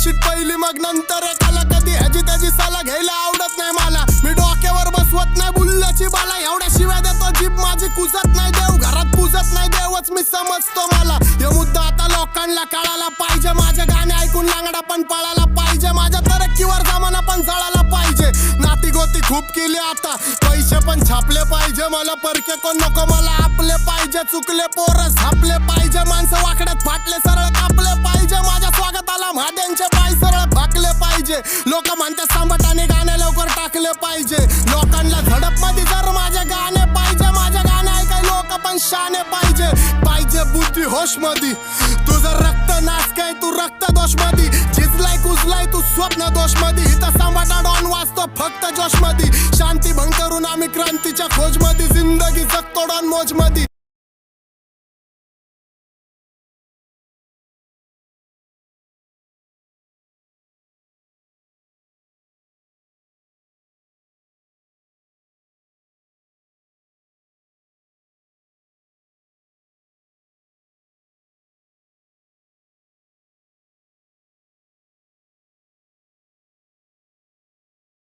Marksheet पहिली मग नंतर एकाला कधी ह्याची त्याची सला घ्यायला आवडत नाही मला. मी डोक्यावर बसवत नाही बुल्ल्याची बाला, एवढ्या शिव्या देतो जीभ माझी कुजत नाही. देव घरात पूजत नाही, देवच मी समजतो मला. हे मुद्दा आता लोकांना कळायला पाहिजे. माझे गाणे ऐकून लांगडा पण पळायला पाहिजे. माझ्या तरक्कीवर जमाना पण जळायला पाहिजे. नाती गोती खूप केली आता, पैसे पण छापले पाहिजे. मला परके कोण नको, मला आपले पाहिजे. चुकले पोरं झापले पाहिजे, माणसं वाकड्यात फाटले सरळ कापले पाहिजे. माझ्या स्वागताला महाद्यांचे पाय सरळ भाकले पाहिजे. लोक म्हणतात सांबटाने गाणे लवकर टाकले पाहिजे. लोकांना झडप मध्ये जर माझे गाणे पाहिजे. माझे गाणे ऐकाय लोक पण शाने पाहिजे. पाहिजे बुद्धी होश मध्ये, तुझं रक्त नाच काय तू रक्त दोष मध्ये. झिजलाय कुजलाय तू स्वप्न दोष मध्ये. इथं सांबाटा डॉन वाचतो फक्त जोश मध्ये. शांती भंग करून आम्ही क्रांतीच्या खोज मध्ये. जिंदगी जगतो डॉन मोज मध्ये.